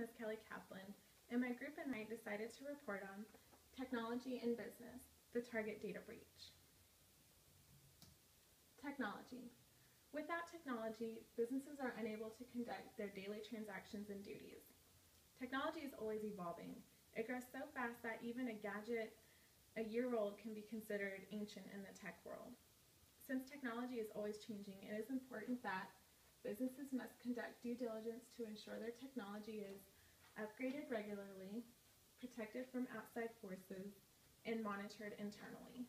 is Kelly Kaplan, and my group and I decided to report on technology in business, the Target data breach. Technology. Without technology, businesses are unable to conduct their daily transactions and duties. Technology is always evolving. It grows so fast that even a gadget a year old can be considered ancient in the tech world. Since technology is always changing, it is important that businesses must conduct due diligence to ensure their technology is upgraded regularly, protected from outside forces, and monitored internally.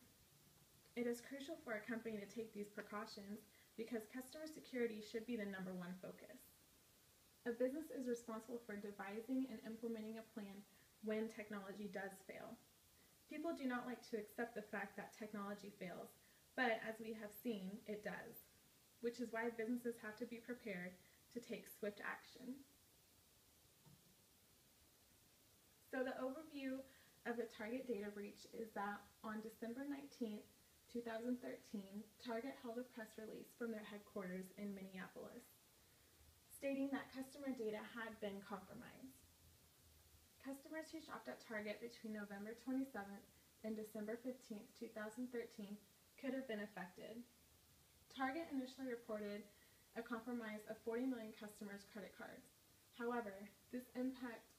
It is crucial for a company to take these precautions because customer security should be the #1 focus. A business is responsible for devising and implementing a plan when technology does fail. People do not like to accept the fact that technology fails, but as we have seen, it does, which is why businesses have to be prepared to take swift action. So the overview of the Target data breach is that on December 19th, 2013, Target held a press release from their headquarters in Minneapolis, stating that customer data had been compromised. Customers who shopped at Target between November 27th and December 15th, 2013 could have been affected. Target initially reported a compromise of 40 million customers' credit cards. However, this impact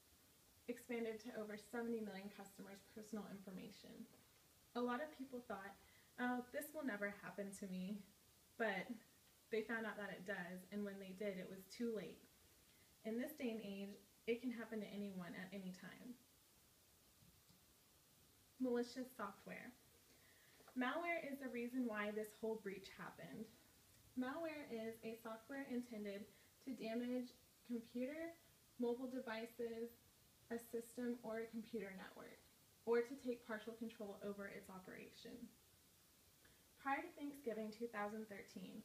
expanded to over 70 million customers' personal information. A lot of people thought, oh, this will never happen to me, but they found out that it does, and when they did, it was too late. In this day and age, it can happen to anyone at any time. Malicious software. Malware is the reason why this whole breach happened. Malware is a software intended to damage computer, mobile devices, a system, or a computer network, or to take partial control over its operation. Prior to Thanksgiving 2013,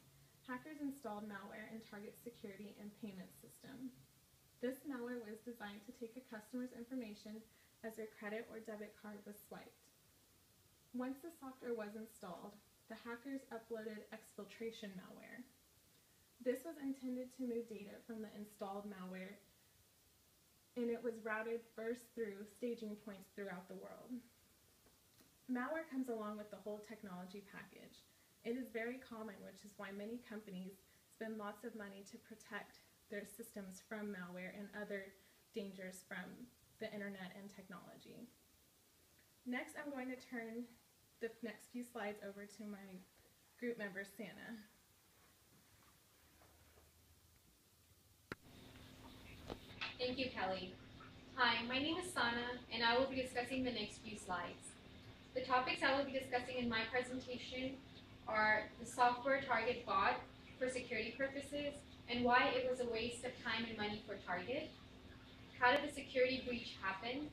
hackers installed malware in Target's security and payment system. This malware was designed to take a customer's information as their credit or debit card was swiped. Once the software was installed, the hackers uploaded exfiltration malware. This was intended to move data from the installed malware, and it was routed first through staging points throughout the world. Malware comes along with the whole technology package. It is very common, which is why many companies spend lots of money to protect their systems from malware and other dangers from the internet and technology. Next, I'm going to turn the next few slides over to my group member, Santa. Thank you, Kelly. Hi, my name is Sana, and I will be discussing the next few slides. The topics I will be discussing in my presentation are the software Target bought for security purposes and why it was a waste of time and money for Target, how did the security breach happen,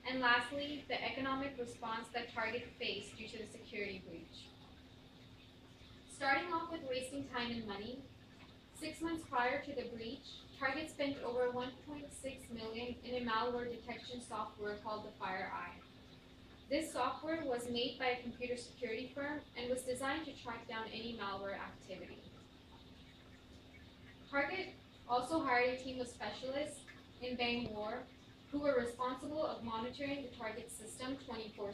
and lastly, the economic response that Target faced due to the security breach. Starting off with wasting time and money, 6 months prior to the breach, Target spent over $1.6 million in a malware detection software called the FireEye. This software was made by a computer security firm and was designed to track down any malware activity. Target also hired a team of specialists in Bangalore who were responsible of monitoring the Target system 24/7.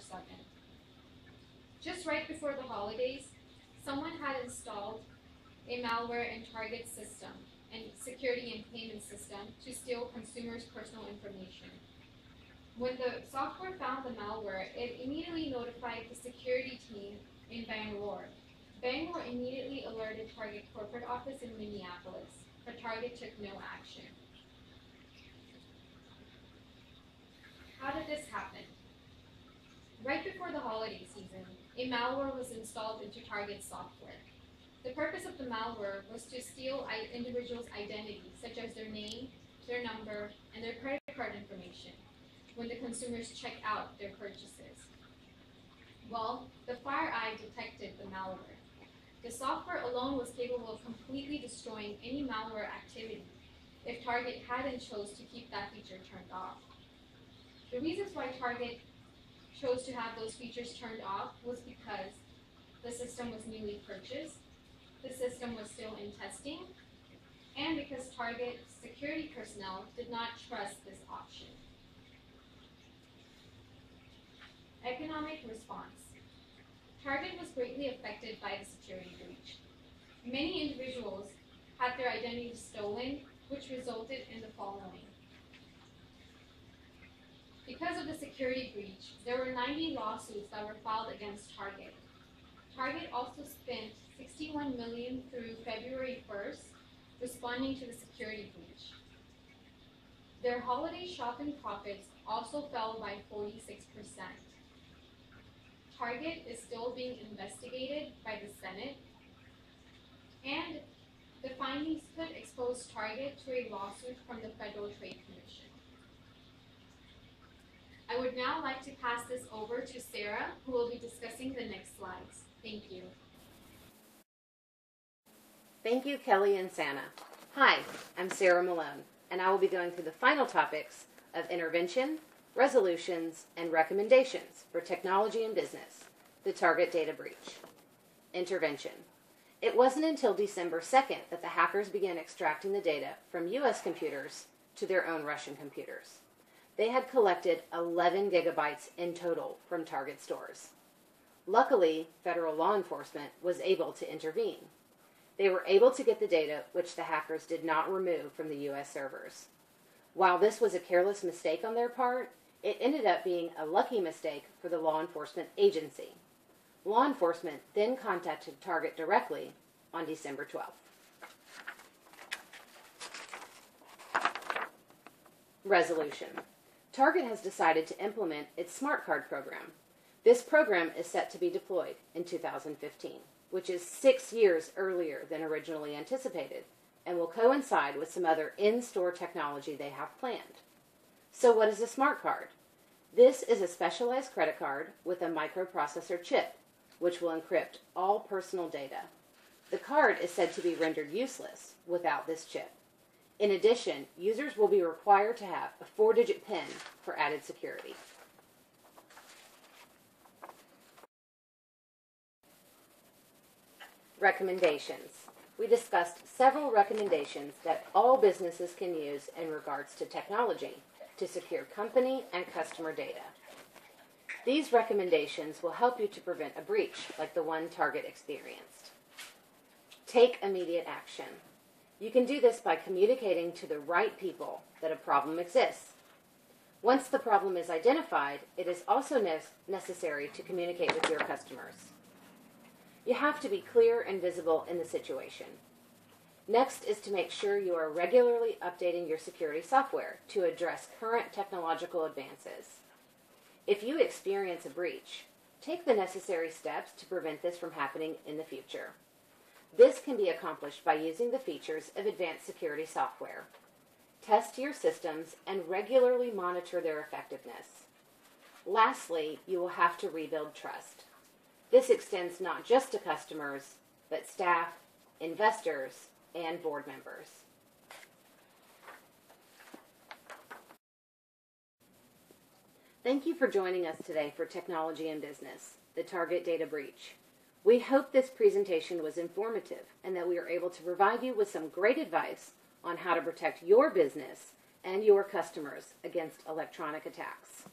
Just right before the holidays, someone had installed a malware in Target's system and security and payment system to steal consumers' personal information. When the software found the malware, it immediately notified the security team in Bangalore. Bangalore immediately alerted Target corporate office in Minneapolis, but Target took no action. How did this happen? Right before the holiday season, a malware was installed into Target's software. The purpose of the malware was to steal individuals' identities, such as their name, their number, and their credit card information when the consumers check out their purchases. Well, the FireEye detected the malware. The software alone was capable of completely destroying any malware activity if Target hadn't chose to keep that feature turned off. The reasons why Target chose to have those features turned off was because the system was newly purchased, the system was still in testing, and because Target security personnel did not trust this option. Economic response. Target was greatly affected by the security breach. Many individuals had their identities stolen, which resulted in the following. Because of the security breach, there were 90 lawsuits that were filed against Target. Target also spent $61 million through February 1st responding to the security breach. Their holiday shopping profits also fell by 46%. Target is still being investigated by the Senate, and the findings could expose Target to a lawsuit from the Federal Trade Commission. I would now like to pass this over to Sarah, who will be discussing the next slides. Thank you. Thank you, Kelly and Santa. Hi, I'm Sarah Malone, and I will be going through the final topics of intervention, resolutions, and recommendations for technology and business, the Target data breach. Intervention. It wasn't until December 2nd that the hackers began extracting the data from U.S. computers to their own Russian computers. They had collected 11 gigabytes in total from Target stores. Luckily, federal law enforcement was able to intervene. They were able to get the data which the hackers did not remove from the U.S. servers. While this was a careless mistake on their part, it ended up being a lucky mistake for the law enforcement agency. Law enforcement then contacted Target directly on December 12th. Resolution. Target has decided to implement its Smart Card program. This program is set to be deployed in 2015, which is 6 years earlier than originally anticipated, and will coincide with some other in-store technology they have planned. So what is a Smart Card? This is a specialized credit card with a microprocessor chip, which will encrypt all personal data. The card is said to be rendered useless without this chip. In addition, users will be required to have a 4-digit PIN for added security. Recommendations. We discussed several recommendations that all businesses can use in regards to technology to secure company and customer data. These recommendations will help you to prevent a breach like the one Target experienced. Take immediate action. You can do this by communicating to the right people that a problem exists. Once the problem is identified, it is also necessary to communicate with your customers. You have to be clear and visible in the situation. Next is to make sure you are regularly updating your security software to address current technological advances. If you experience a breach, take the necessary steps to prevent this from happening in the future. This can be accomplished by using the features of advanced security software. Test your systems and regularly monitor their effectiveness. Lastly, you will have to rebuild trust. This extends not just to customers, but staff, investors, and board members. Thank you for joining us today for Technology and Business, the Target Data Breach. We hope this presentation was informative and that we are able to provide you with some great advice on how to protect your business and your customers against electronic attacks.